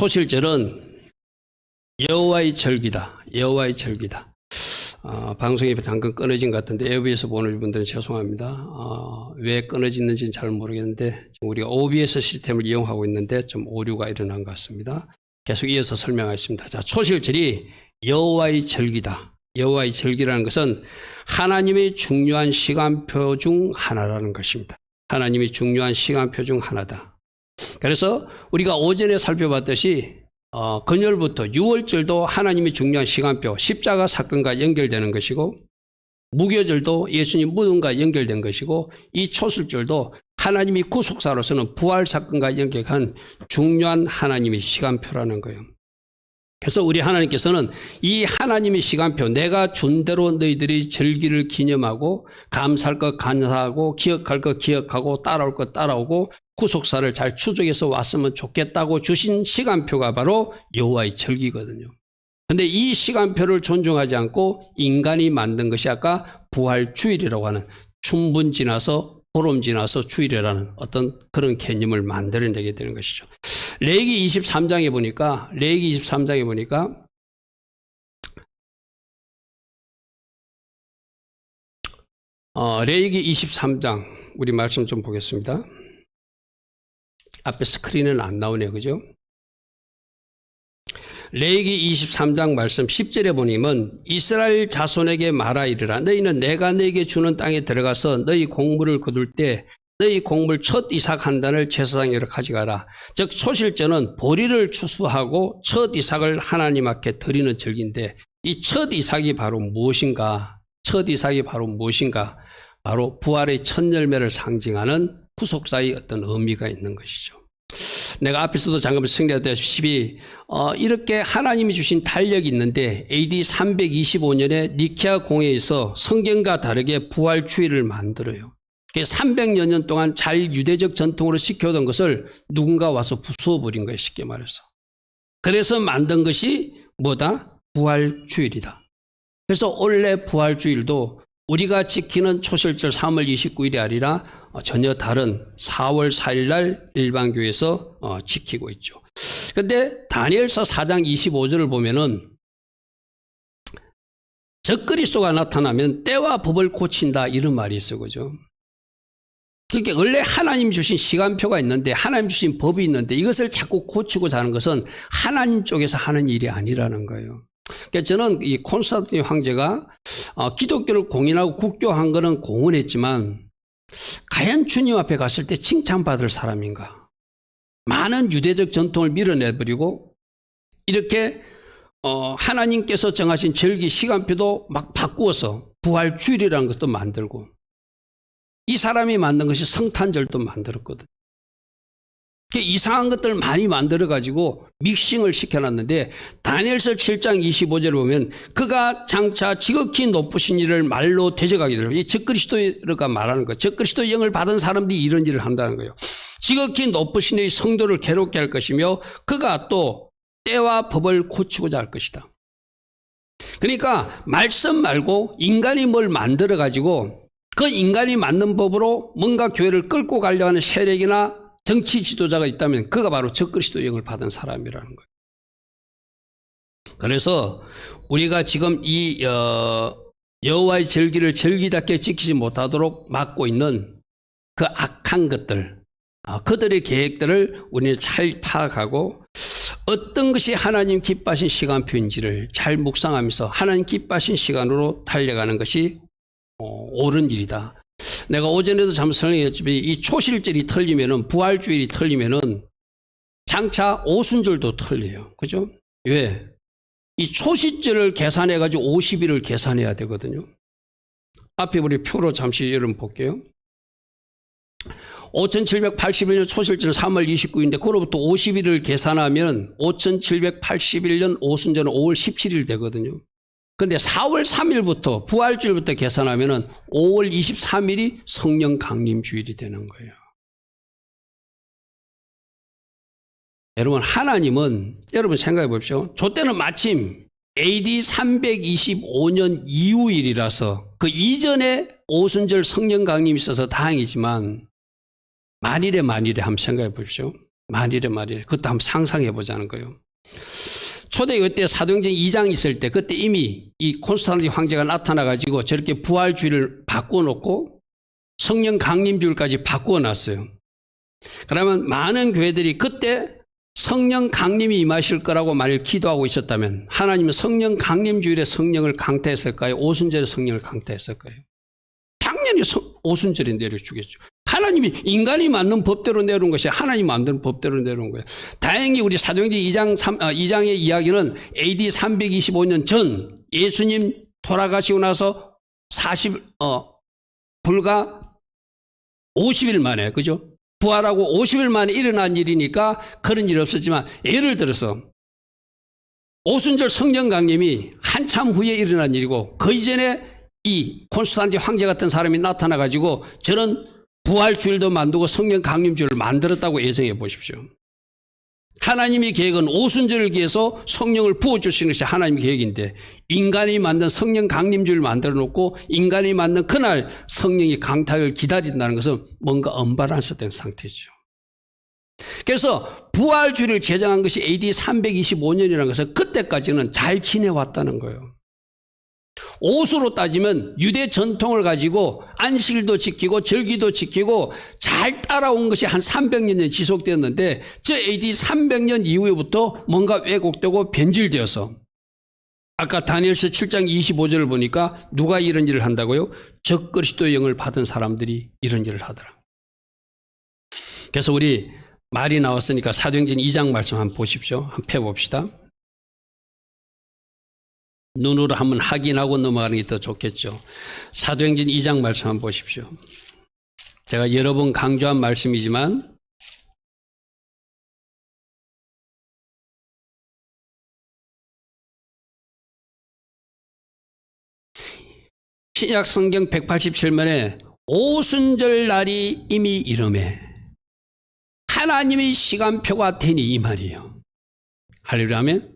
초실절은 여호와의 절기다. 여호와의 절기다. 방송이 잠깐 끊어진 것 같은데 OBS 보는 분들은 죄송합니다. 왜 끊어지는지는 잘 모르겠는데 우리가 OBS 시스템을 이용하고 있는데 좀 오류가 일어난 것 같습니다. 계속 이어서 설명하겠습니다. 자, 초실절이 여호와의 절기다. 여호와의 절기라는 것은 하나님의 중요한 시간표 중 하나라는 것입니다. 하나님의 중요한 시간표 중 하나다. 그래서 우리가 오전에 살펴봤듯이 건열부터 유월절도 하나님의 중요한 시간표, 십자가 사건과 연결되는 것이고, 무교절도 예수님 무덤과 연결된 것이고, 이 초술절도 하나님이 구속사로서는 부활 사건과 연결한 중요한 하나님의 시간표라는 거예요. 그래서 우리 하나님께서는 이 하나님의 시간표, 내가 준 대로 너희들이 절기를 기념하고 감사할 것 감사하고 기억할 것 기억하고 따라올 것 따라오고 구속사를 잘 추적해서 왔으면 좋겠다고 주신 시간표가 바로 여호와의 절기거든요. 그런데 이 시간표를 존중하지 않고 인간이 만든 것이 아까 부활주일이라고 하는 춘분 지나서 보름 지나서 주일이라는 어떤 그런 개념을 만들어내게 되는 것이죠. 레위기 23장에 보니까 레위기 23장 우리 말씀 좀 보겠습니다. 앞에 스크린은 안 나오네요. 그죠? 레위기 23장 말씀 10절에 보니면 이스라엘 자손에게 말하 이르라 너희는 내가 너희에게 주는 땅에 들어가서 너희 곡물을 거둘 때 너희 곡물 첫 이삭 한 단을 제사장에게 가져가라. 즉 초실절은 보리를 추수하고 첫 이삭을 하나님 앞에 드리는 절기인데 이 첫 이삭이 바로 무엇인가? 첫 이삭이 바로 무엇인가? 바로 부활의 첫 열매를 상징하는 구속사의 어떤 의미가 있는 것이죠. 내가 앞에서도 잠깐 설명했다시피 이렇게 하나님이 주신 달력이 있는데 AD 325년에 니케아 공회에서 성경과 다르게 부활주일을 만들어요. 300여 년 동안 잘 유대적 전통으로 지켜오던 것을 누군가 와서 부숴버린 거예요. 쉽게 말해서. 그래서 만든 것이 뭐다? 부활주일이다. 그래서 원래 부활주일도 우리가 지키는 초실절 3월 29일이 아니라 전혀 다른 4월 4일 날 일반교회에서 지키고 있죠. 그런데 다니엘서 4장 25절을 보면은 적그리스도가 나타나면 때와 법을 고친다 이런 말이 있어요. 그죠? 그러니까 원래 하나님 주신 시간표가 있는데 하나님 주신 법이 있는데 이것을 자꾸 고치고자 하는 것은 하나님 쪽에서 하는 일이 아니라는 거예요. 그러니까 저는 이 콘스탄틴 황제가 기독교를 공인하고 국교한 것은 공언했지만 과연 주님 앞에 갔을 때 칭찬받을 사람인가? 많은 유대적 전통을 밀어내버리고 이렇게 하나님께서 정하신 절기 시간표도 막 바꾸어서 부활주일이라는 것도 만들고 이 사람이 만든 것이 성탄절도 만들었거든. 이상한 것들을 많이 만들어가지고 믹싱을 시켜놨는데 다니엘서 7장 25절을 보면 그가 장차 지극히 높으신 일을 말로 대적하게 되더라. 이 적그리스도가 말하는 거예요. 적그리스도 영을 받은 사람들이 이런 일을 한다는 거예요. 지극히 높으신 이 성도를 괴롭게 할 것이며 그가 또 때와 법을 고치고자 할 것이다. 그러니까 말씀 말고 인간이 뭘 만들어가지고 그 인간이 만든 법으로 뭔가 교회를 끌고 가려고 하는 세력이나 정치 지도자가 있다면 그가 바로 적그리스도 영을 받은 사람이라는 거예요. 그래서 우리가 지금 이 여호와의 절기를 절기답게 지키지 못하도록 막고 있는 그 악한 것들, 그들의 계획들을 우리는 잘 파악하고 어떤 것이 하나님 기뻐하신 시간표인지를 잘 묵상하면서 하나님 기뻐하신 시간으로 달려가는 것이 옳은 일이다. 내가 오전에도 잠깐 설명했지만 이 초실절이 틀리면은 부활주일이 틀리면은 장차 오순절도 틀려요. 그죠? 왜? 이 초실절을 계산해 가지고 50일을 계산해야 되거든요. 앞에 우리 표로 잠시 여러분 볼게요. 5781년 초실절은 3월 29일인데 그로부터 50일을 계산하면 5781년 오순절은 5월 17일 되거든요. 근데 4월 3일부터 부활주일부터 계산하면은 5월 23일이 성령 강림주일이 되는 거예요. 여러분 하나님은 여러분 생각해 보십시오. 저 때는 마침 AD 325년 이후일이라서 그 이전에 오순절 성령 강림이 있어서 다행이지만 만일에 한번 생각해 보십시오. 만일에 말이에요. 그것도 한번 상상해 보자는 거예요. 초대교회 때 사도행전 2장 있을 때 그때 이미 이 콘스탄틴 황제가 나타나가지고 저렇게 부활주의를 바꿔놓고 성령 강림주의까지 바꿔놨어요. 그러면 많은 교회들이 그때 성령 강림이 임하실 거라고 만일 기도하고 있었다면 하나님은 성령 강림주일에 성령을 강타했을까요? 오순절에 성령을 강타했을까요? 당연히 오순절에 내려주겠죠. 하나님이 인간이 만든 법대로 내려온 것이 하나님 만드는 법대로 내려온 거예요. 다행히 우리 사도행전 2장의 이야기는 AD 325년 전 예수님 돌아가시고 나서 불과 50일 만에, 그죠? 부활하고 50일 만에 일어난 일이니까 그런 일이 없었지만 예를 들어서 오순절 성령 강림이 한참 후에 일어난 일이고 그 이전에 이 콘스탄틴 황제 같은 사람이 나타나가지고 저런 부활주일도 만들고 성령 강림주일을 만들었다고 예상해 보십시오. 하나님의 계획은 오순절을 위해서 성령을 부어주시는 것이 하나님의 계획인데 인간이 만든 성령 강림주일을 만들어 놓고 인간이 만든 그날 성령이 강타를 기다린다는 것은 뭔가 언밸런스된 상태죠. 그래서 부활주일을 제정한 것이 AD 325년이라는 것은 그때까지는 잘 지내왔다는 거예요. 옷으로 따지면 유대 전통을 가지고 안식일도 지키고 절기도 지키고 잘 따라온 것이 한 300년 지속되었는데 저 AD 300년 이후부터 뭔가 왜곡되고 변질되어서 아까 다니엘서 7장 25절을 보니까 누가 이런 일을 한다고요? 적그리스도의 영을 받은 사람들이 이런 일을 하더라. 그래서 우리 말이 나왔으니까 사도행전 2장 말씀 한번 보십시오. 한번 펴봅시다. 눈으로 한번 확인하고 넘어가는 게 더 좋겠죠. 사도행전 2장 말씀 한번 보십시오. 제가 여러 번 강조한 말씀이지만 신약 성경 187면에 오순절 날이 이미 이름에 하나님의 시간표가 되니 이 말이에요. 할렐루야 아멘.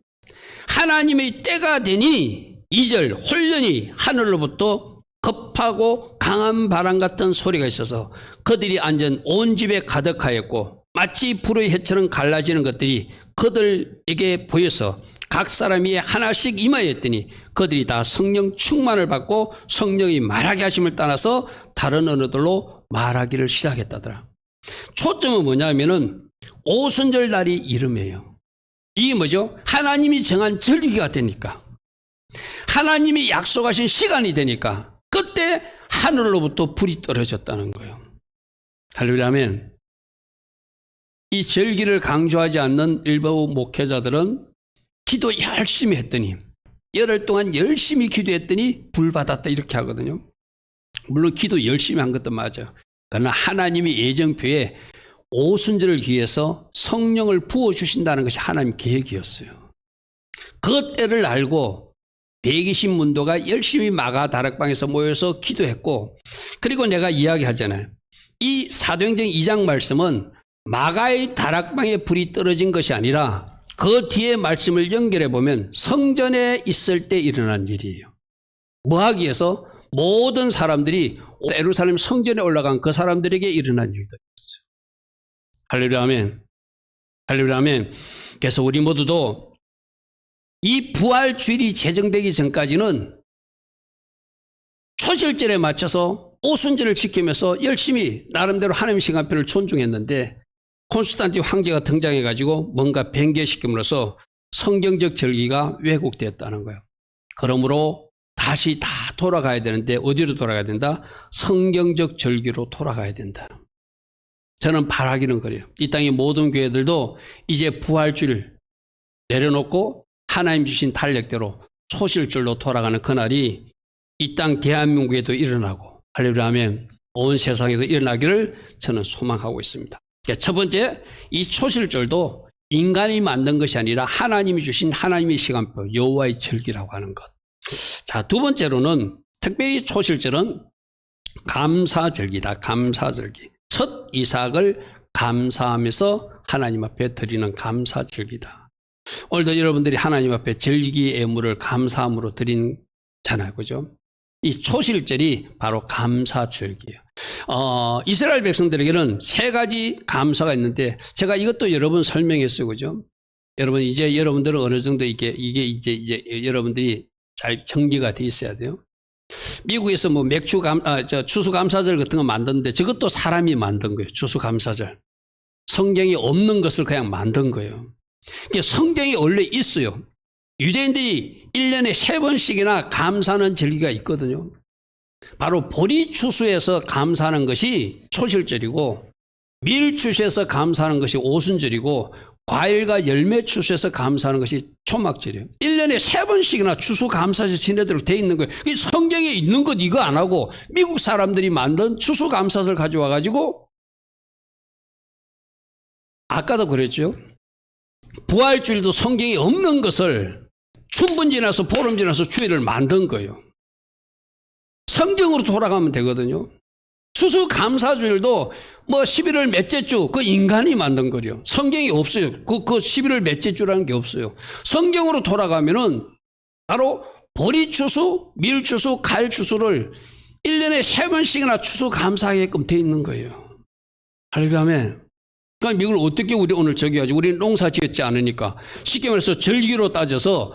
하나님의 때가 되니 2절 홀련히 하늘로부터 급하고 강한 바람 같은 소리가 있어서 그들이 앉은 온 집에 가득하였고 마치 불의 해처럼 갈라지는 것들이 그들에게 보여서 각 사람이 하나씩 임하였더니 그들이 다 성령 충만을 받고 성령이 말하게 하심을 따라서 다른 언어들로 말하기를 시작했다더라. 초점은 뭐냐면은 오순절 날이 이름이에요. 이게 뭐죠? 하나님이 정한 절기가 되니까 하나님이 약속하신 시간이 되니까 그때 하늘로부터 불이 떨어졌다는 거예요. 할렐루야 아멘. 이 절기를 강조하지 않는 일부 목회자들은 기도 열심히 했더니 열흘 동안 열심히 기도했더니 불 받았다 이렇게 하거든요. 물론 기도 열심히 한 것도 맞아요. 그러나 하나님의 예정표에 오순절을 위해서 성령을 부어주신다는 것이 하나님 계획이었어요. 그 때를 알고 120문도가 열심히 마가 다락방에서 모여서 기도했고 그리고 내가 이야기하잖아요. 이 사도행전 2장 말씀은 마가의 다락방에 불이 떨어진 것이 아니라 그 뒤에 말씀을 연결해 보면 성전에 있을 때 일어난 일이에요. 뭐 하기 위해서? 모든 사람들이 예루살렘 성전에 올라간 그 사람들에게 일어난 일들이었어요. 할렐루야 아멘. 할렐루야 아멘. 그래서 우리 모두도 이 부활주일이 제정되기 전까지는 초실절에 맞춰서 오순절을 지키면서 열심히 나름대로 하나님의 시간표를 존중했는데 콘스탄틴 황제가 등장해가지고 뭔가 변개시킴으로써 성경적 절기가 왜곡되었다는 거예요. 그러므로 다시 다 돌아가야 되는데 어디로 돌아가야 된다? 성경적 절기로 돌아가야 된다. 저는 바라기는 그래요. 이 땅의 모든 교회들도 이제 부활주일 내려놓고 하나님 주신 달력대로 초실절로 돌아가는 그날이 이 땅 대한민국에도 일어나고 할렐루야 아멘 온 세상에도 일어나기를 저는 소망하고 있습니다. 첫 번째, 이 초실절도 인간이 만든 것이 아니라 하나님이 주신 하나님의 시간표 여호와의 절기라고 하는 것. 자, 두 번째로는 특별히 초실절은 감사절기다. 감사절기. 첫 이삭을 감사하면서 하나님 앞에 드리는 감사절기다. 오늘도 여러분들이 하나님 앞에 절기 예물을 감사함으로 드리잖아요. 그죠? 이 초실절이 바로 감사절기예요. 이스라엘 백성들에게는 세 가지 감사가 있는데 제가 이것도 여러 번 설명했어요. 그죠? 여러분, 이제 여러분들은 어느 정도 이게 이제 여러분들이 잘 정리가 돼 있어야 돼요. 미국에서 뭐 추수감사절 같은 거 만드는데 저것도 사람이 만든 거예요. 추수감사절. 성경이 없는 것을 그냥 만든 거예요. 그러니까 성경이 원래 있어요. 유대인들이 1년에 3번씩이나 감사하는 절기가 있거든요. 바로 보리추수에서 감사하는 것이 초실절이고, 밀추수에서 감사하는 것이 오순절이고, 과일과 열매 추수에서 감사하는 것이 초막절이에요. 1년에 3번씩이나 추수감사절 지내도록 돼 있는 거예요. 성경에 있는 것 이거 안 하고 미국 사람들이 만든 추수감사절 가져와 가지고, 아까도 그랬죠. 부활주일도 성경에 없는 것을 춘분 지나서 보름 지나서 주일을 만든 거예요. 성경으로 돌아가면 되거든요. 추수감사주일도 뭐 11월 몇째 주, 그 인간이 만든 거래요. 성경이 없어요. 그 11월 몇째 주라는 게 없어요. 성경으로 돌아가면은 바로 보리추수, 밀추수, 가을추수를 1년에 3번씩이나 추수감사하게끔 돼 있는 거예요. 할렐루야. 그러니까 이걸 어떻게 우리 오늘 저기하지? 우리는 농사 지었지 않으니까. 쉽게 말해서 절기로 따져서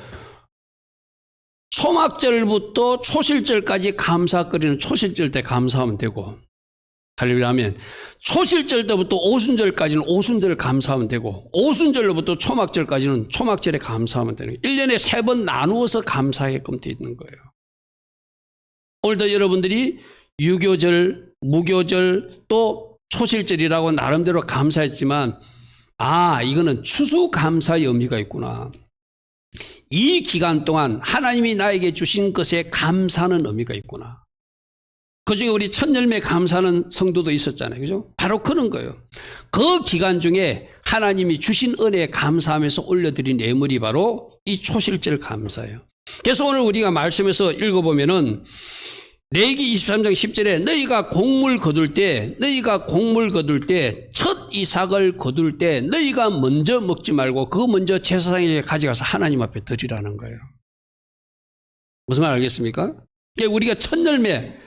초막절부터 초실절까지 감사거리는 초실절 때 감사하면 되고, 할렐루야. 초실절 때부터 오순절까지는 오순절 감사하면 되고, 오순절로부터 초막절까지는 초막절에 감사하면 되는 거예요. 1년에 3번 나누어서 감사하게끔 되어 있는 거예요. 오늘도 여러분들이 유교절, 무교절, 또 초실절이라고 나름대로 감사했지만, 이거는 추수감사의 의미가 있구나. 이 기간 동안 하나님이 나에게 주신 것에 감사하는 의미가 있구나. 그중에 우리 첫 열매 감사하는 성도도 있었잖아요. 그죠? 바로 그런 거예요. 그 기간 중에 하나님이 주신 은혜에 감사하면서 올려드린 예물이 바로 이 초실절 감사예요. 그래서 오늘 우리가 말씀에서 읽어보면은 레위기 23장 10절에 너희가 곡물 거둘 때 첫 이삭을 거둘 때 너희가 먼저 먹지 말고 그거 먼저 제사장에게 가져가서 하나님 앞에 드리라는 거예요. 무슨 말 알겠습니까? 우리가 첫 열매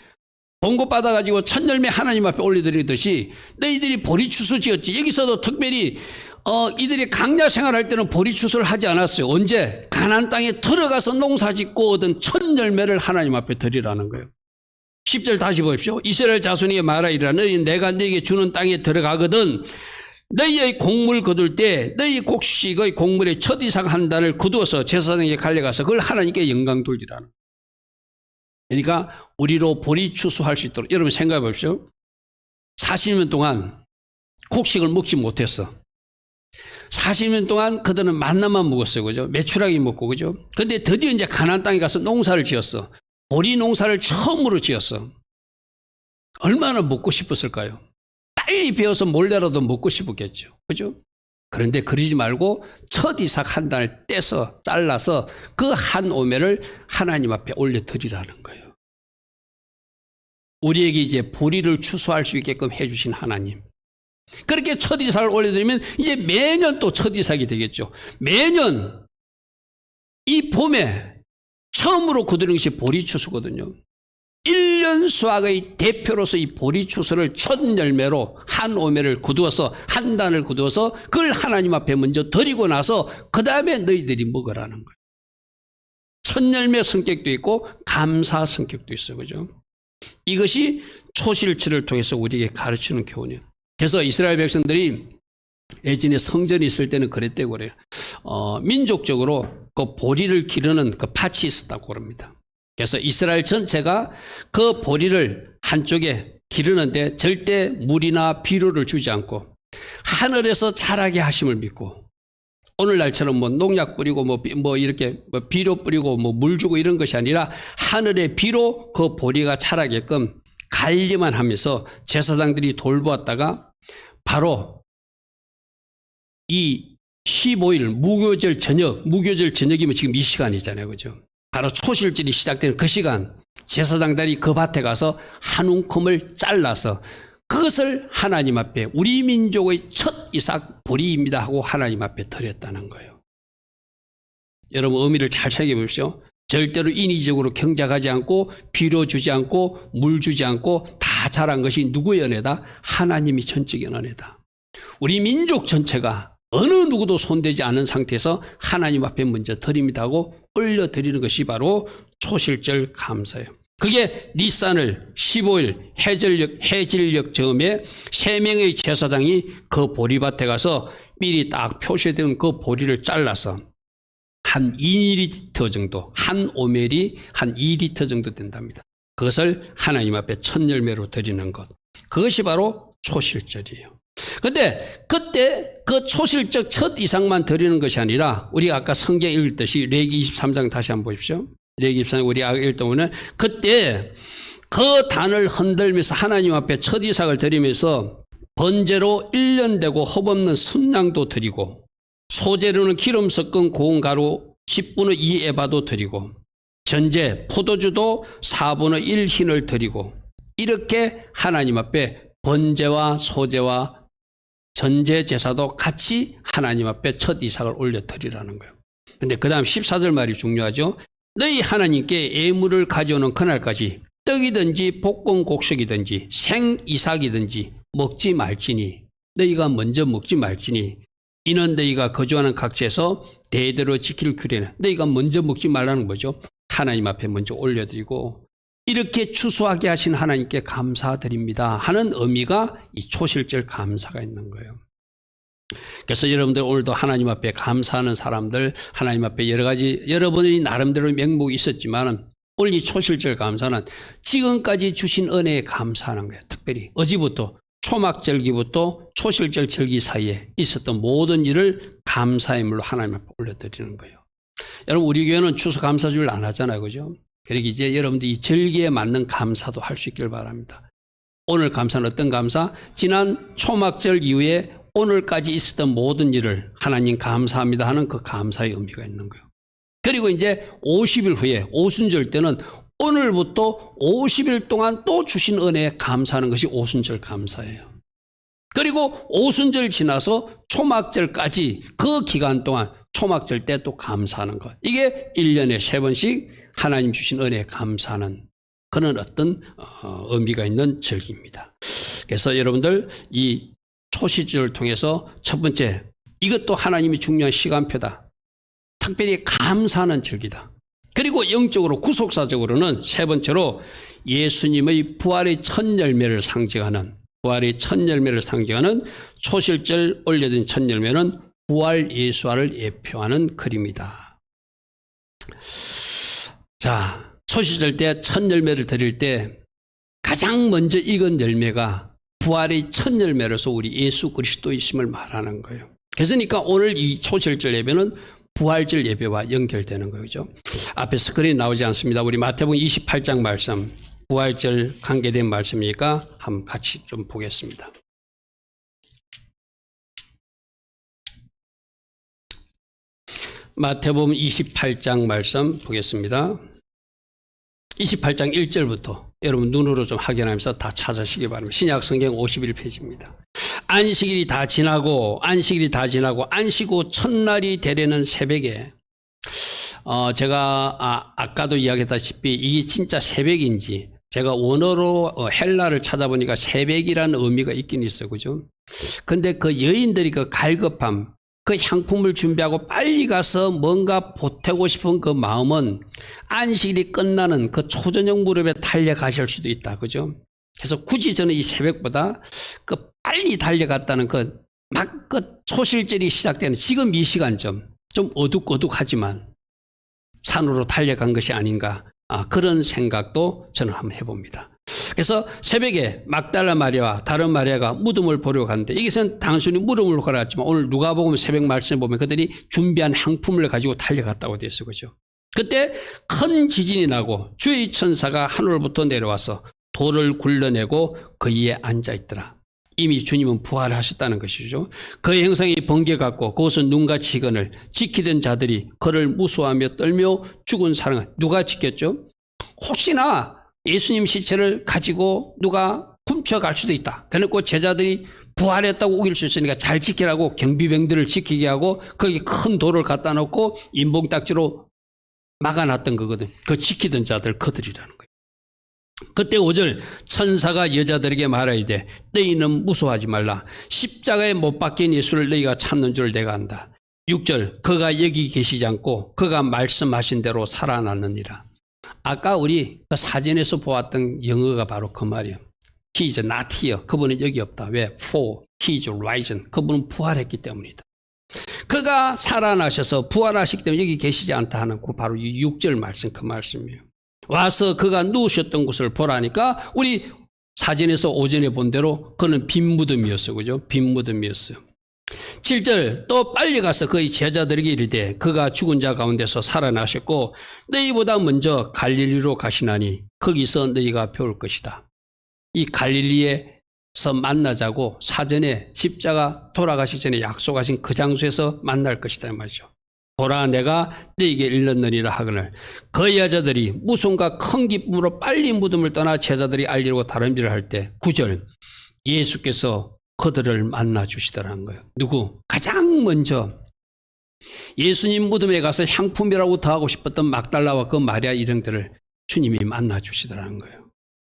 봉급 받아가지고 첫 열매 하나님 앞에 올려드리듯이 너희들이 보리추수 지었지. 여기서도 특별히 이들이 강야 생활할 때는 보리추수를 하지 않았어요. 언제? 가나안 땅에 들어가서 농사짓고 얻은 첫 열매를 하나님 앞에 드리라는 거예요. 10절 다시 보십시오. 이스라엘 자손에게 말하리라. 너희 내가 너희에게 주는 땅에 들어가거든 너희의 곡물 거둘 때 너희 곡식의 곡물의 첫 이삭 한 단을 거두어서 제사장에게 갈려가서 그걸 하나님께 영광 돌리라는 거예요. 그러니까 우리로 보리추수할 수 있도록 여러분 생각해 보십시오. 40년 동안 곡식을 먹지 못했어. 40년 동안 그들은 만나만 먹었어요. 그죠? 메추라기 먹고, 그죠? 근데 드디어 이제 가나안 땅에 가서 농사를 지었어. 보리 농사를 처음으로 지었어. 얼마나 먹고 싶었을까요? 빨리 베어서 몰래라도 먹고 싶었겠죠. 그죠? 그런데 그러지 말고 첫 이삭 한 단을 떼서 잘라서 그 한 오매를 하나님 앞에 올려드리라는 거예요. 우리에게 이제 보리를 추수할 수 있게끔 해주신 하나님. 그렇게 첫 이삭을 올려드리면 이제 매년 또 첫 이삭이 되겠죠. 매년 이 봄에 처음으로 거두는 것이 보리추수거든요. 1년 수확의 대표로서 이 보리추수를 첫 열매로 한 오매를 거두어서 한 단을 거두어서 그걸 하나님 앞에 먼저 드리고 나서 그 다음에 너희들이 먹으라는 거예요. 첫 열매 성격도 있고 감사 성격도 있어요. 그죠? 이것이 초실절을 통해서 우리에게 가르치는 교훈이에요. 그래서 이스라엘 백성들이 예전에 성전이 있을 때는 그랬다고 그래요. 민족적으로 그 보리를 기르는 그 밭이 있었다고 그럽니다. 그래서 이스라엘 전체가 그 보리를 한쪽에 기르는데 절대 물이나 비료를 주지 않고 하늘에서 자라게 하심을 믿고, 오늘날처럼 뭐 농약 뿌리고 뭐 이렇게 뭐 비료 뿌리고 뭐 물 주고 이런 것이 아니라 하늘의 비로 그 보리가 자라게끔 관리만 하면서 제사장들이 돌보았다가 바로 이 15일 무교절 저녁이면 지금 이 시간이잖아요. 그죠? 바로 초실절이 시작되는 그 시간, 제사장들이 그 밭에 가서 한 움큼을 잘라서 그것을 하나님 앞에 우리 민족의 첫 이삭 보리입니다 하고 하나님 앞에 드렸다는 거예요. 여러분 의미를 잘 새겨보십시오. 절대로 인위적으로 경작하지 않고 비료 주지 않고 물 주지 않고 다 다 자란 것이 누구의 은혜다? 하나님이 전적인 은혜다. 우리 민족 전체가 어느 누구도 손대지 않은 상태에서 하나님 앞에 먼저 드립니다 하고 올려드리는 것이 바로 초실절 감사예요. 그게 니산을 15일 해질녘 즈음에 3명의 제사장이 그 보리밭에 가서 미리 딱 표시된 그 보리를 잘라서 한 2리터 정도, 한 오멜이 한 2리터 정도 된답니다. 그것을 하나님 앞에 첫 열매로 드리는 것. 그것이 바로 초실절이에요. 근데 그때 그 초실절 첫 이상만 드리는 것이 아니라 우리가 아까 성경 읽듯이 레위기 23장 다시 한번 보십시오. 레위기 23장 우리 읽다 보면 그때 그 단을 흔들면서 하나님 앞에 첫 이삭을 드리면서 번제로 1년 되고 헛없는 순양도 드리고 소재로는 기름 섞은 고운 가루 10분의 2 에바도 드리고 전제 포도주도 4분의 1 흰을 드리고 이렇게 하나님 앞에 번제와 소제와 전제 제사도 같이 하나님 앞에 첫 이삭을 올려 드리라는 거예요. 근데 그 다음 14절 말이 중요하죠. 너희 하나님께 예물을 가져오는 그날까지 떡이든지 볶은 곡식이든지 생 이삭이든지 먹지 말지니 너희가 먼저 먹지 말지니 이는 너희가 거주하는 각지에서 대대로 지킬 규례는 너희가 먼저 먹지 말라는 거죠. 하나님 앞에 먼저 올려드리고 이렇게 추수하게 하신 하나님께 감사드립니다 하는 의미가 이 초실절 감사가 있는 거예요. 그래서 여러분들 오늘도 하나님 앞에 감사하는 사람들, 하나님 앞에 여러 가지 여러분이 나름대로 명목이 있었지만 오늘 이 초실절 감사는 지금까지 주신 은혜에 감사하는 거예요. 특별히 어제부터 초막절기부터 초실절 절기 사이에 있었던 모든 일을 감사의 물로 하나님 앞에 올려드리는 거예요. 여러분 우리 교회는 추수감사주일 안 하잖아요. 그죠? 그러니까 이제 여러분들이 이 절기에 맞는 감사도 할 수 있길 바랍니다. 오늘 감사는 어떤 감사? 지난 초막절 이후에 오늘까지 있었던 모든 일을 하나님 감사합니다 하는 그 감사의 의미가 있는 거예요. 그리고 이제 50일 후에 오순절 때는 오늘부터 50일 동안 또 주신 은혜에 감사하는 것이 오순절 감사예요. 그리고 오순절 지나서 초막절까지 그 기간 동안 초막절 때 또 감사하는 것. 이게 1년에 3번씩 하나님 주신 은혜에 감사하는 그런 어떤 의미가 있는 절기입니다. 그래서 여러분들 이 초시절을 통해서 첫 번째 이것도 하나님이 중요한 시간표다. 특별히 감사하는 절기다. 그리고 영적으로 구속사적으로는 세 번째로 예수님의 부활의 첫 열매를 상징하는 초실절 올려진 첫 열매는 부활 예수화를 예표하는 그림이다. 자, 초실절 때 첫 열매를 드릴 때 가장 먼저 익은 열매가 부활의 첫 열매로서 우리 예수 그리스도이심을 말하는 거예요. 그러니까 오늘 이 초실절 예배는 부활절 예배와 연결되는 거죠. 앞에 스크린 나오지 않습니다. 우리 마태복음 28장 말씀, 부활절 관계된 말씀이니까 한번 같이 좀 보겠습니다. 마태복음 28장 말씀 보겠습니다. 28장 1절부터 여러분 눈으로 좀 확인하면서 다 찾으시기 바랍니다. 신약 성경 51페이지입니다. 안식일이 다 지나고 안식 후 첫날이 되려는 새벽에 제가 아까도 이야기했다시피 이게 진짜 새벽인지 제가 원어로 헬라를 찾아보니까 새벽이라는 의미가 있긴 있어요. 그죠? 근데 그 여인들이 그 갈급함, 그 향품을 준비하고 빨리 가서 뭔가 보태고 싶은 그 마음은 안식일이 끝나는 그 초저녁 무렵에 달려가실 수도 있다. 그죠? 그래서 굳이 저는 이 새벽보다 그 빨리 달려갔다는 그 초실절이 시작되는 지금 이 시간점 좀 어둑어둑하지만 산으로 달려간 것이 아닌가 그런 생각도 저는 한번 해봅니다. 그래서 새벽에 막달라 마리아와 다른 마리아가 무덤을 보러 갔는데 이것은 단순히 무덤을 보러 갔지만 오늘 누가복음 새벽 말씀에 보면 그들이 준비한 향품을 가지고 달려갔다고 되어 있어요. 그죠? 그때 큰 지진이 나고 주의 천사가 하늘로부터 내려와서 돌을 굴러내고 그 위에 앉아있더라. 이미 주님은 부활하셨다는 것이죠. 그의 형상이 번개 같고 그것은 눈같이 이거늘 지키던 자들이 그를 무서워하며 떨며 죽은 사람은 누가 지켰죠? 혹시나 예수님 시체를 가지고 누가 훔쳐갈 수도 있다. 그래놓고 제자들이 부활했다고 우길 수 있으니까 잘 지키라고 경비병들을 지키게 하고 거기 큰 돌을 갖다 놓고 인봉딱지로 막아놨던 거거든. 그 지키던 자들 그들이라는 거예요. 그때 5절 천사가 여자들에게 말하야 돼. 너희는 무서워하지 말라. 십자가에 못 박힌 예수를 너희가 찾는 줄 내가 안다. 6절 그가 여기 계시지 않고 그가 말씀하신 대로 살아났느니라. 아까 우리 그 사진에서 보았던 영어가 바로 그 말이에요. He is not here. 그분은 여기 없다. 왜? For he is risen. 그분은 부활했기 때문이다. 그가 살아나셔서 부활하시기 때문에 여기 계시지 않다 하는 그 바로 6절 말씀 그 말씀이에요. 와서 그가 누우셨던 곳을 보라니까 우리 사진에서 오전에 본 대로 그는 빈 무덤이었어요. 그죠? 빈 무덤이었어요. 7절 또 빨리 가서 그의 제자들에게 이르되 그가 죽은 자 가운데서 살아나셨고 너희보다 먼저 갈릴리로 가시나니 거기서 너희가 배울 것이다. 이 갈릴리에서 만나자고 사전에 십자가 돌아가시기 전에 약속하신 그 장소에서 만날 것이다 이 말이죠. 보라 내가 너희에게 일렀느니라 하거늘 그 여자들이 무서움과 큰 기쁨으로 빨리 무덤을 떠나 제자들이 알리려고 다름질을 할 때 9절 예수께서 그들을 만나 주시더라는 거예요. 누구? 가장 먼저 예수님 무덤에 가서 향품이라고 더하고 싶었던 막달라와 그 마리아 일행들을 주님이 만나 주시더라는 거예요.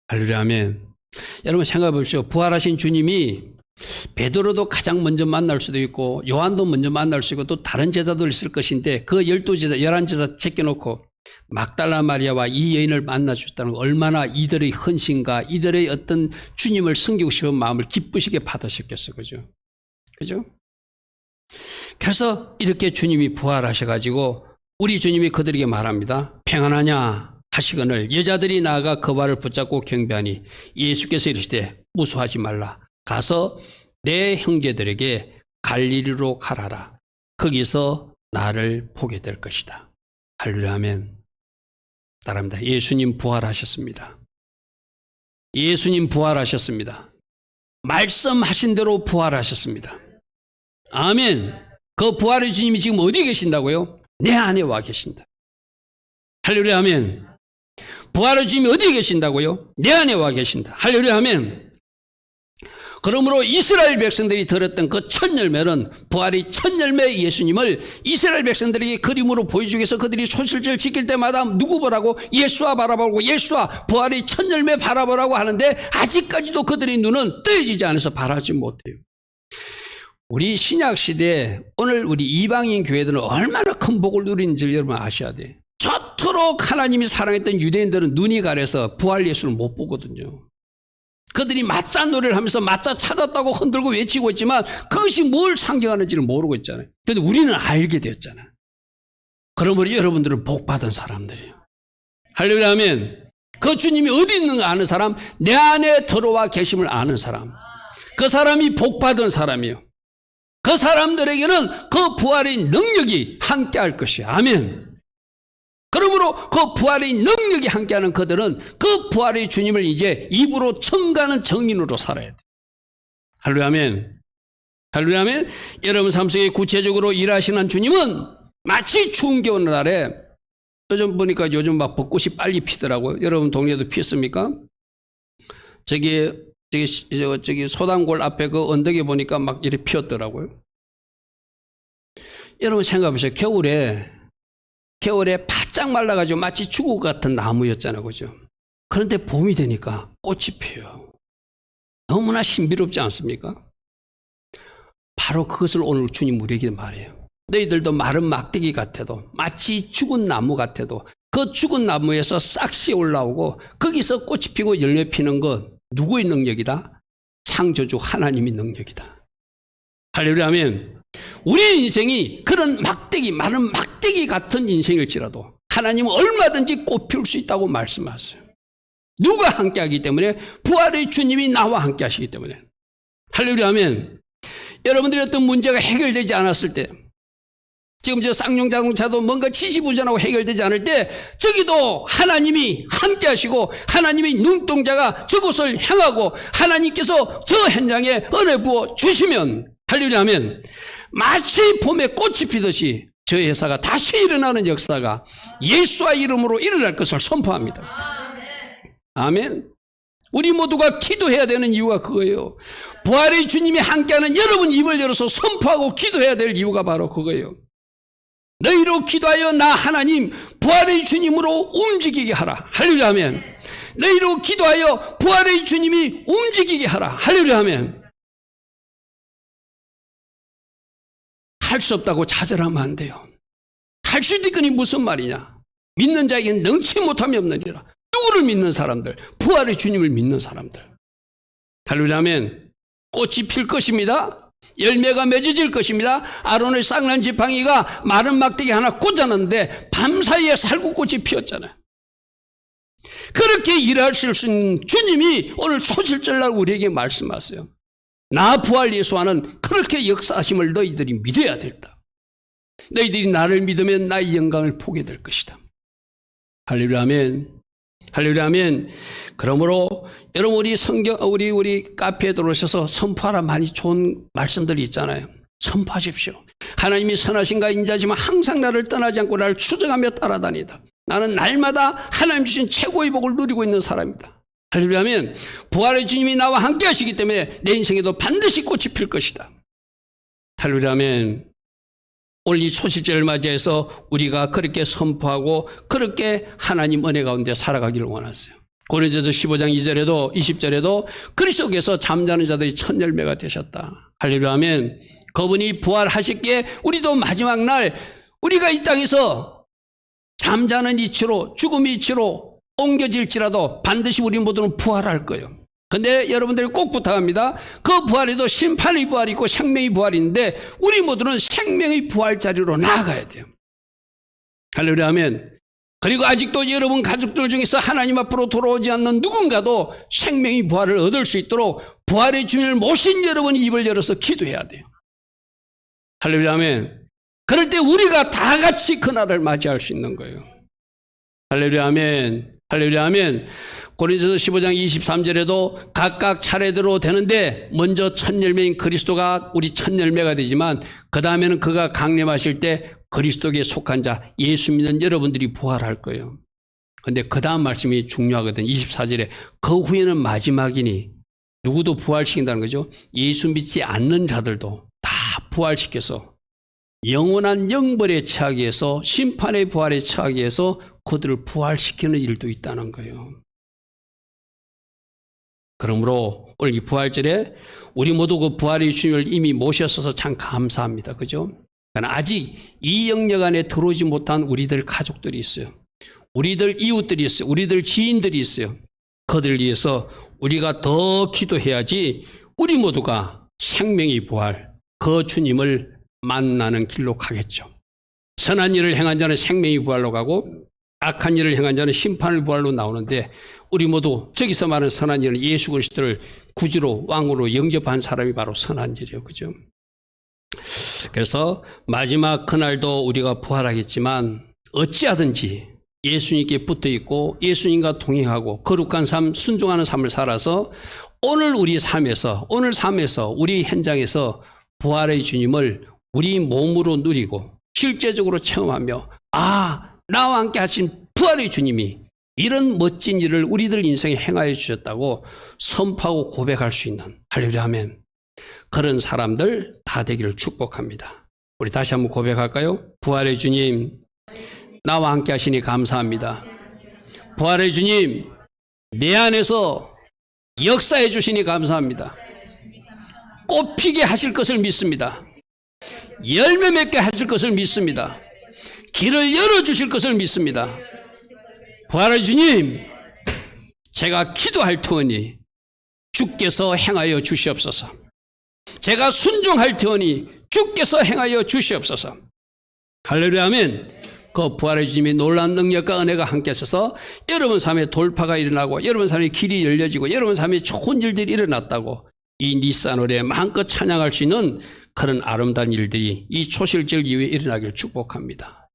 할렐루야 아멘. 여러분 생각해 보십시오. 부활하신 주님이 베드로도 가장 먼저 만날 수도 있고 요한도 먼저 만날 수 있고 또 다른 제자도 있을 것인데 그 12제자 11제자 제껴놓고 막달라 마리아와 이 여인을 만나 주셨다는 거 얼마나 이들의 헌신과 이들의 어떤 주님을 섬기고 싶은 마음을 기쁘시게 받으셨겠어. 그죠? 그죠? 그래서 이렇게 주님이 부활하셔가지고 우리 주님이 그들에게 말합니다. 평안하냐 하시거늘 여자들이 나아가 그 발을 붙잡고 경배하니 예수께서 이르시되 무서워하지 말라. 가서 내 형제들에게 갈릴리로 가라라. 거기서 나를 보게 될 것이다. 할렐루야 아멘. 따라합니다. 예수님 부활하셨습니다. 예수님 부활하셨습니다. 말씀하신 대로 부활하셨습니다. 아멘. 그 부활의 주님이 지금 어디 계신다고요? 내 안에 와 계신다. 할렐루야 아멘. 부활의 주님이 어디 계신다고요? 내 안에 와 계신다. 할렐루야 아멘. 그러므로 이스라엘 백성들이 들었던 그 첫 열매는 부활의 첫 열매 예수님을 이스라엘 백성들에게 그림으로 보여주기 위해서 그들이 소실절 지킬 때마다 누구 보라고? 예수와 바라보고 예수와 부활의 첫 열매 바라보라고 하는데 아직까지도 그들의 눈은 뜨여지지 않아서 바라지 못해요. 우리 신약시대에 오늘 우리 이방인 교회들은 얼마나 큰 복을 누리는지 여러분 아셔야 돼요. 저토록 하나님이 사랑했던 유대인들은 눈이 가려서 부활 예수를 못 보거든요. 그들이 맞자 노래를 하면서 맞자 찾았다고 흔들고 외치고 있지만 그것이 뭘 상징하는지를 모르고 있잖아요. 그런데 우리는 알게 되었잖아요. 그러므로 여러분들은 복받은 사람들이에요. 할렐루야 아멘. 그 주님이 어디 있는가 아는 사람, 내 안에 들어와 계심을 아는 사람, 그 사람이 복받은 사람이에요. 그 사람들에게는 그 부활의 능력이 함께할 것이에요. 아멘. 그러므로 그 부활의 능력이 함께하는 그들은 그 부활의 주님을 이제 입으로 청가하는 정인으로 살아야 돼요. 할렐루야 아멘. 할렐루야 아멘. 여러분 삶 속에 구체적으로 일하시는 주님은 마치 추운 겨울날에 요즘 보니까 요즘 막 벚꽃이 빨리 피더라고요. 여러분 동네에도 피었습니까? 저기 소단골 앞에 그 언덕에 보니까 막 이렇게 피었더라고요. 여러분 생각해보세요. 겨울에 바짝 말라가지고 마치 죽을 것 같은 나무였잖아요. 그죠? 그런데 봄이 되니까 꽃이 피어요. 너무나 신비롭지 않습니까? 바로 그것을 오늘 주님 우리에게 말해요. 너희들도 마른 막대기 같아도 마치 죽은 나무 같아도 그 죽은 나무에서 싹시 올라오고 거기서 꽃이 피고 열매 피는 것 누구의 능력이다? 창조주 하나님의 능력이다. 할렐루야 아멘. 우리의 인생이 그런 마른 막대기 같은 인생일지라도 하나님은 얼마든지 꽃 피울 수 있다고 말씀하세요. 누가 함께하기 때문에? 부활의 주님이 나와 함께하시기 때문에. 할렐루야 아멘. 여러분들이 어떤 문제가 해결되지 않았을 때, 지금 저 쌍용자동차도 뭔가 지지부진하고 해결되지 않을 때 저기도 하나님이 함께하시고 하나님의 눈동자가 저곳을 향하고 하나님께서 저 현장에 은혜 부어 주시면, 할렐루야 아멘, 마치 봄에 꽃이 피듯이 저 회사가 다시 일어나는 역사가 예수와 이름으로 일어날 것을 선포합니다. 아멘. 우리 모두가 기도해야 되는 이유가 그거예요. 부활의 주님이 함께하는 여러분 입을 열어서 선포하고 기도해야 될 이유가 바로 그거예요. 너희로 기도하여 나 하나님 부활의 주님으로 움직이게 하라. 할렐루야 아멘. 너희로 기도하여 부활의 주님이 움직이게 하라. 할렐루야 하면 할 수 없다고 좌절하면 안 돼요. 할 수 있으니 무슨 말이냐. 믿는 자에게는 능치 못함이 없느니라. 누구를 믿는 사람들? 부활의 주님을 믿는 사람들. 할렐루야 하면 꽃이 필 것입니다. 열매가 맺어질 것입니다. 아론의 쌍난 지팡이가 마른 막대기 하나 꽂아놨는데 밤사이에 살구꽃이 피었잖아요. 그렇게 일하실 수 있는 주님이 오늘 초실절날 우리에게 말씀하세요. 나 부활 예수와는 그렇게 역사하심을 너희들이 믿어야 된다. 너희들이 나를 믿으면 나의 영광을 보게 될 것이다. 할렐루야 아멘. 할렐루야 아멘. 그러므로 여러분 우리 카페에 들어오셔서 선포하라 많이 좋은 말씀들이 있잖아요. 선포하십시오. 하나님이 선하신가 인자지만 항상 나를 떠나지 않고 나를 추적하며 따라다니다. 나는 날마다 하나님 주신 최고의 복을 누리고 있는 사람이다. 할렐루야 하면 부활의 주님이 나와 함께 하시기 때문에 내 인생에도 반드시 꽃이 필 것이다. 할렐루야 하면 오늘 이 초실절을 맞이해서 우리가 그렇게 선포하고 그렇게 하나님 은혜 가운데 살아가기를 원하세요. 고린도전서 15장 2절에도 20절에도 그리스도께서 잠자는 자들이 첫 열매가 되셨다. 할렐루야 하면 그분이 부활하셨기에 우리도 마지막 날 우리가 이 땅에서 잠자는 이치로 죽음의 이치로 옮겨질지라도 반드시 우리 모두는 부활할 거예요. 근데 여러분들이 꼭 부탁합니다. 그 부활에도 심판의 부활이 있고 생명의 부활이 있는데 우리 모두는 생명의 부활 자리로 나아가야 돼요. 할렐루야 하면 그리고 아직도 여러분 가족들 중에서 하나님 앞으로 돌아오지 않는 누군가도 생명의 부활을 얻을 수 있도록 부활의 주님을 모신 여러분이 입을 열어서 기도해야 돼요. 할렐루야 하면 그럴 때 우리가 다 같이 그날을 맞이할 수 있는 거예요. 할렐루야 아멘. 할렐루야 아멘. 고린도전서 15장 23절에도 각각 차례대로 되는데 먼저 첫 열매인 그리스도가 우리 첫 열매가 되지만 그 다음에는 그가 강림하실 때 그리스도에게 속한 자 예수 믿는 여러분들이 부활할 거예요. 그런데 그 다음 말씀이 중요하거든요. 24절에 그 후에는 마지막이니 누구도 부활시킨다는 거죠. 예수 믿지 않는 자들도 다 부활시켜서 영원한 영벌에 처하게 해서 심판의 부활에 처하게 해서 그들을 부활시키는 일도 있다는 거예요. 그러므로 오늘 이 부활절에 우리 모두 그 부활의 주님을 이미 모셨어서 참 감사합니다. 그죠? 그러나 아직 이 영역 안에 들어오지 못한 우리들 가족들이 있어요. 우리들 이웃들이 있어요. 우리들 지인들이 있어요. 그들을 위해서 우리가 더 기도해야지 우리 모두가 생명의 부활, 그 주님을 만나는 길로 가겠죠. 선한 일을 행한 자는 생명의 부활로 가고 악한 일을 행한 자는 심판의 부활로 나오는데 우리 모두 저기서 말하는 선한 일은 예수 그리스도를 구주로 왕으로 영접한 사람이 바로 선한 일이에요. 그죠? 그래서 마지막 그날도 우리가 부활하겠지만 어찌하든지 예수님께 붙어 있고 예수님과 동행하고 거룩한 삶, 순종하는 삶을 살아서 오늘 우리 삶에서 우리 현장에서 부활의 주님을 우리 몸으로 누리고 실제적으로 체험하며 나와 함께 하신 부활의 주님이 이런 멋진 일을 우리들 인생에 행하여 주셨다고 선포하고 고백할 수 있는 할렐루야 아멘. 그런 사람들 다 되기를 축복합니다. 우리 다시 한번 고백할까요? 부활의 주님 나와 함께 하시니 감사합니다. 부활의 주님 내 안에서 역사해 주시니 감사합니다. 꽃피게 하실 것을 믿습니다. 열매 맺게 하실 것을 믿습니다. 길을 열어주실 것을 믿습니다. 부활의 주님 제가 기도할 터니 주께서 행하여 주시옵소서. 제가 순종할 터니 주께서 행하여 주시옵소서. 할렐루야 아멘. 그 부활의 주님이 놀라운 능력과 은혜가 함께 하셔서 여러분 삶에 돌파가 일어나고 여러분 삶에 길이 열려지고 여러분 삶에 좋은 일들이 일어났다고 이 니산월에 마음껏 찬양할 수 있는 그런 아름다운 일들이 이 초실절 이후에 일어나길 축복합니다.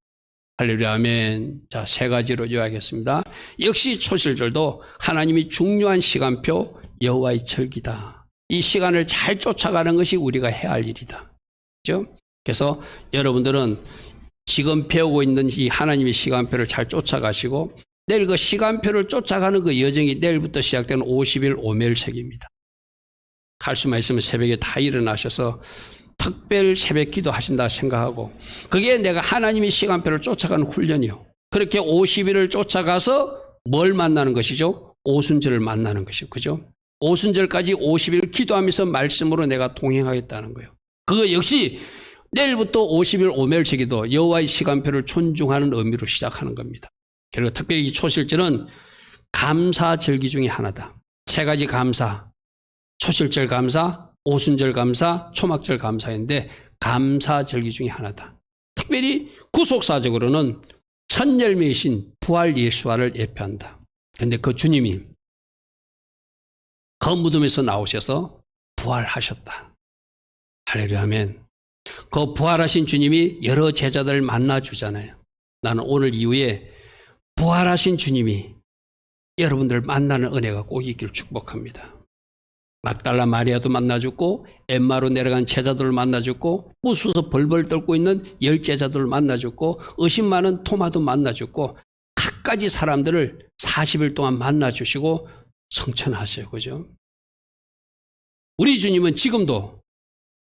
할렐루야 아멘. 자, 세 가지로 요약했습니다. 역시 초실절도 하나님이 중요한 시간표 여호와의 절기다. 이 시간을 잘 쫓아가는 것이 우리가 해야 할 일이다. 그렇죠? 그래서 여러분들은 지금 배우고 있는 이 하나님의 시간표를 잘 쫓아가시고 내일 그 시간표를 쫓아가는 그 여정이 내일부터 시작되는 50일 오멜색입니다. 갈 수만 있으면 새벽에 다 일어나셔서 특별 새벽 기도 하신다 생각하고 그게 내가 하나님의 시간표를 쫓아가는 훈련이요. 그렇게 50일을 쫓아가서 뭘 만나는 것이죠? 오순절을 만나는 것이고, 그죠? 오순절까지 50일 기도하면서 말씀으로 내가 동행하겠다는 거예요. 그거 역시 내일부터 50일 오멸제기도 여호와의 시간표를 존중하는 의미로 시작하는 겁니다. 그리고 특별히 이 초실절은 감사절기 중에 하나다. 세 가지 감사, 초실절 감사, 오순절 감사, 초막절 감사인데 감사절기 중에 하나다. 특별히 구속사적으로는 첫 열매이신 부활 예수와를 예표한다. 그런데 그 주님이 그 무덤에서 나오셔서 부활하셨다. 할렐루야 아멘. 그 부활하신 주님이 여러 제자들을 만나주잖아요. 나는 오늘 이후에 부활하신 주님이 여러분들 만나는 은혜가 꼭 있기를 축복합니다. 막달라 마리아도 만나줬고 엠마로 내려간 제자들을 만나줬고 무수서 벌벌 떨고 있는 10제자들을 만나줬고 의심 많은 토마도 만나줬고 갖가지 사람들을 40일 동안 만나주시고 성천하세요. 그죠? 우리 주님은 지금도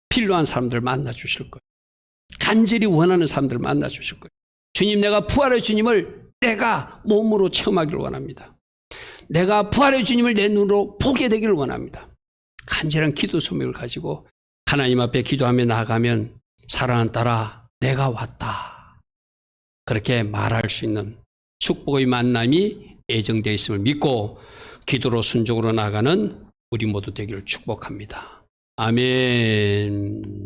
필요한 사람들 만나주실 거예요. 간절히 원하는 사람들 만나주실 거예요. 주님, 내가 부활의 주님을 내가 몸으로 체험하기를 원합니다. 내가 부활의 주님을 내 눈으로 보게 되기를 원합니다. 간절한 기도 소명을 가지고 하나님 앞에 기도하며 나아가면 사랑하는 딸아 내가 왔다. 그렇게 말할 수 있는 축복의 만남이 예정되어 있음을 믿고 기도로 순종으로 나아가는 우리 모두 되기를 축복합니다. 아멘.